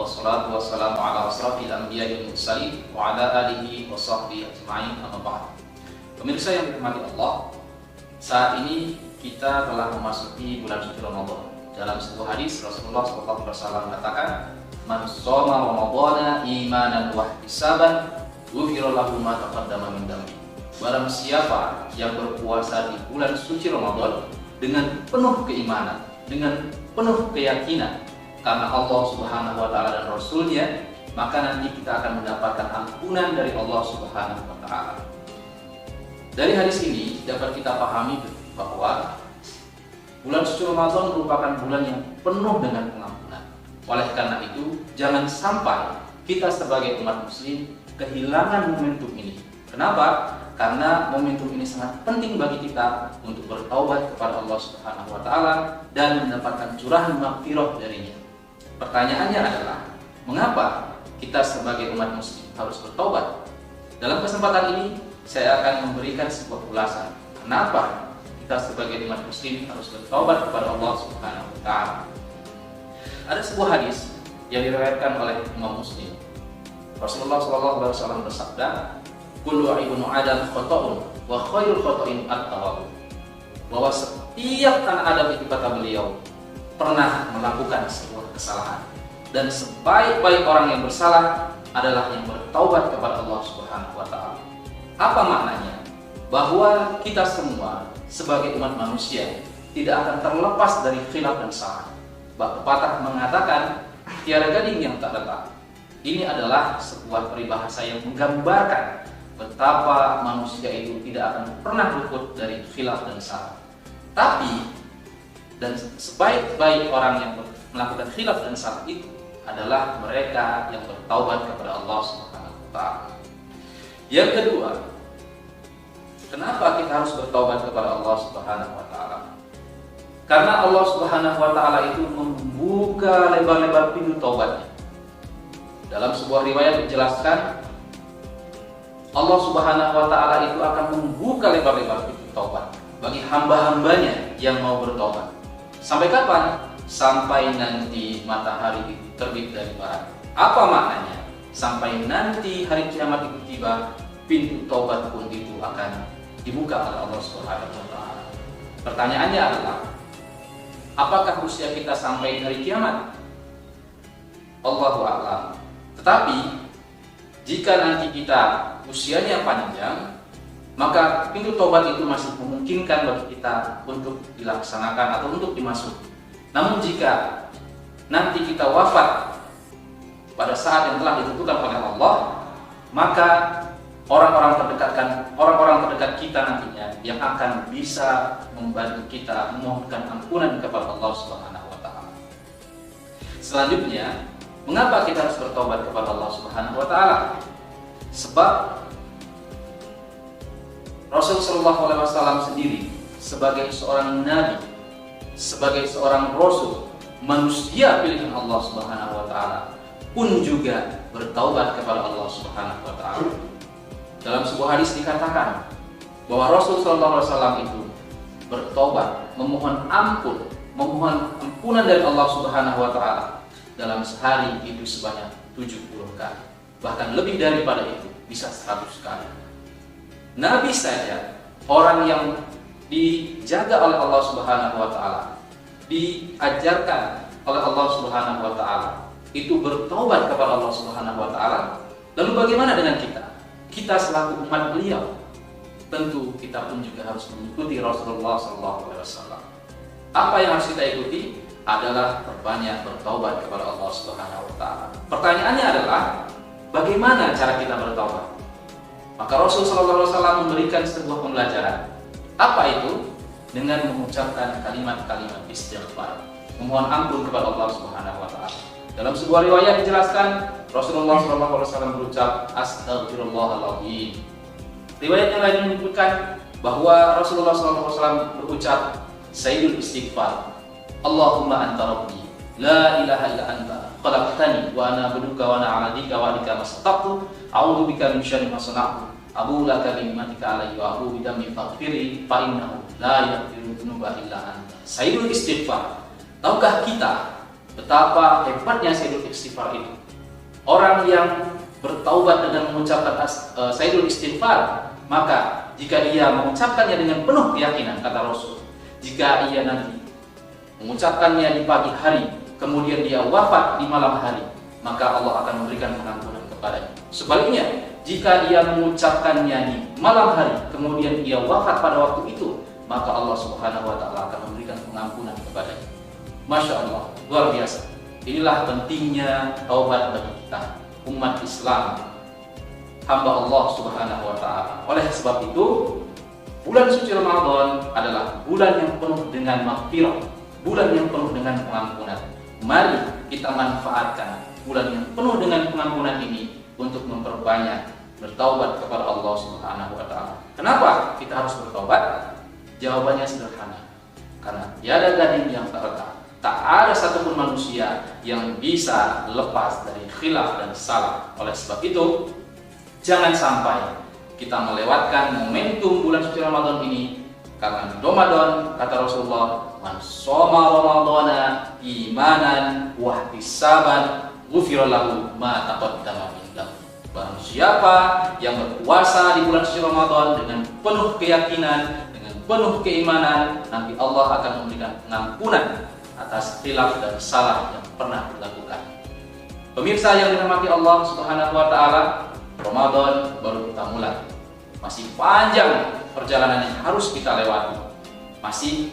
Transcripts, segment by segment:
wassalatu wassalamu ala asrafil anbiya'i wal mursalin wa ala alihi wa sahbihi ajma'in, amma ba'd. Pemirsa yang dirahmati Allah, saat ini kita telah memasuki bulan suci Ramadan. Dalam sebuah hadis Rasulullah SAW mengatakan, "Man shoma Ramadhana imanan wa ihtisaban, ghufira lahu ma taqaddama min dhanbi." Barang siapa yang berpuasa di bulan suci Ramadan dengan penuh keimanan, dengan penuh keyakinan karena Allah Subhanahu wa taala dan Rasulnya, maka nanti kita akan mendapatkan ampunan dari Allah Subhanahu wa taala. Dari hadis ini dapat kita pahami bahwa bulan suci Ramadan merupakan bulan yang penuh dengan pengampunan. Oleh karena itu, jangan sampai kita sebagai umat muslim kehilangan momentum ini. Kenapa? Karena momentum ini sangat penting bagi kita untuk bertaubat kepada Allah Subhanahu wa taala dan mendapatkan curahan maghfirah darinya. Pertanyaannya adalah, mengapa kita sebagai umat muslim harus bertaubat? Dalam kesempatan ini, saya akan memberikan sebuah ulasan. Kenapa kita sebagai umat muslim harus bertaubat kepada Allah Subhanahu wa taala? Ada sebuah hadis yang diriwayatkan oleh Imam Muslim. Rasulullah SAW bersabda, "Kullu ibnu Adam khata'un wa khairul khata'in at-tawwab." Bahwa setiap anak Adam, itu kata beliau, pernah melakukan sebuah kesalahan, dan sebaik-baik orang yang bersalah adalah yang bertaubat kepada Allah Subhanahu wa taala. Apa maknanya? Bahwa kita semua sebagai umat manusia tidak akan terlepas dari khilaf dan salah. Pepatah mengatakan, tiada gading yang tak retak. Ini adalah sebuah peribahasa yang menggambarkan betapa manusia itu tidak akan pernah luput dari khilaf dan salah. Tapi dan sebaik-baik orang yang melakukan khilaf dan salah itu adalah mereka yang bertaubat kepada Allah Subhanahu wa taala. Yang kedua, kenapa kita harus bertaubat kepada Allah Subhanahu wa taala? Karena Allah Subhanahu wa taala itu membuka lebar-lebar pintu taubatnya. Dalam sebuah riwayat dijelaskan, Allah Subhanahu wa taala itu akan membuka lebar-lebar pintu taubat bagi hamba-hambanya yang mau bertaubat. Sampai kapan? Sampai nanti matahari itu terbit dari barat. Apa maknanya? Sampai nanti hari kiamat itu tiba, pintu taubat pun itu akan dibuka oleh Allah Subhanahu wa taala. Pertanyaannya adalah, apakah usia kita sampai hari kiamat? Allahu a'lam. Tetapi jika nanti kita usianya panjang, maka pintu taubat itu masih memungkinkan bagi kita untuk dilaksanakan atau untuk dimasuki. Namun jika nanti kita wafat pada saat yang telah ditentukan oleh Allah, maka orang-orang terdekat kita nantinya yang akan bisa membantu kita memohonkan ampunan kepada Allah Subhanahu wa taala. Selanjutnya, mengapa kita harus bertobat kepada Allah Subhanahu wa taala? Sebab Rasulullah SAW sendiri sebagai seorang nabi, sebagai seorang rasul, manusia pilihan Allah Subhanahu wa taala, pun juga bertaubat kepada Allah Subhanahu wa taala. Dalam sebuah hadis dikatakan bahwa Rasulullah SAW itu bertaubat, memohon ampunan dari Allah Subhanahu wa taala dalam sehari itu sebanyak 70 kali. Bahkan lebih daripada itu, bisa 100 kali. Nabi saja, orang yang dijaga oleh Allah Subhanahu wa taala, diajarkan oleh Allah Subhanahu wa taala, itu bertaubat kepada Allah Subhanahu wa taala. Lalu bagaimana dengan kita? Kita selaku umat beliau, tentu kita pun juga harus mengikuti Rasulullah SAW. Apa yang harus kita ikuti adalah perbanyak bertaubat kepada Allah Subhanahu wa taala. Pertanyaannya adalah, bagaimana cara kita bertaubat? Maka Rasulullah SAW memberikan sebuah pembelajaran. Apa itu? Dengan mengucapkan kalimat-kalimat istighfar, memohon ampun kepada Allah Subhanahu wa taala. Dalam sebuah riwayat dijelaskan, Rasulullah SAW berucap, "Astaghfirullahaladzim." Riwayat yang lain menyebutkan bahwa Rasulullah SAW berucap, "Sayyidul istighfar, Allahumma anta rabbi, la ilaha illa anta, khalaqtani wa ana abduka wa ana 'abdika wa bika mastata'tu, a'udzu bika min syarri ma sana'tu, abu laka bi ni'matika 'alayya wa abu bi dami faghfirli fa innahu la yaghfiru dzunuba illa anta." Sayyidul istighfar. Tahukah kita betapa hebatnya Sayyidul Istighfar itu. Orang yang bertaubat dengan mengucapkan Sayyidul Istighfar, maka jika ia mengucapkannya dengan penuh keyakinan, kata Rasul, jika ia nanti mengucapkannya di pagi hari, kemudian dia wafat di malam hari, maka Allah akan memberikan pengampunan kepadanya. Sebaliknya, jika dia mengucapkannya di malam hari, kemudian ia wafat pada waktu itu, maka Allah Subhanahu wa Ta'ala akan memberikan pengampunan kepadanya. Masya Allah, luar biasa. Inilah pentingnya taubat bagi kita, umat Islam, hamba Allah Subhanahu wa Ta'ala. Oleh sebab itu, bulan suci Ramadan adalah bulan yang penuh dengan maghfirah, bulan yang penuh dengan pengampunan. Mari kita manfaatkan bulan yang penuh dengan pengampunan ini untuk memperbanyak bertaubat kepada Allah Subhanahu wa Ta'ala. Kenapa kita harus bertaubat? Jawabannya sederhana. Karena tiada gading yang tak retak. Tak ada satupun manusia yang bisa lepas dari khilaf dan salah. Oleh sebab itu, jangan sampai kita melewatkan momentum bulan suci Ramadan ini. Karena di Ramadan, kata Rasulullah, man shoma ramadhana imanan wa ihtisaban ghufira lahu ma taqaddama min dhanbi. Barang siapa yang berpuasa di bulan suci Ramadan dengan penuh keyakinan, dengan penuh keimanan, nanti Allah akan memberikan pengampunan atas khilaf dan salah yang pernah dilakukan. Pemirsa yang dirahmati Allah Subhanahu wa Ta'ala, Ramadan baru kita mulai. Masih panjang perjalanan yang harus kita lewati. Masih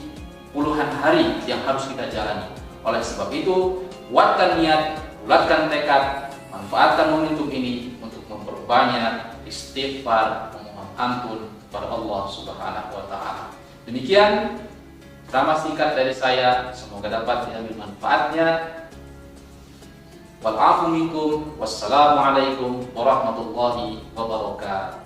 puluhan hari yang harus kita jalani. Oleh sebab itu, kuatkan niat, bulatkan tekad, manfaatkan momentum ini untuk memperbanyak istighfar, memohon ampun kepada Allah Subhanahu wa Ta'ala. Demikian ceramah singkat dari saya, semoga dapat diambil manfaatnya. Wal afu minkum, wassalamualaikum warahmatullahi wabarakatuh.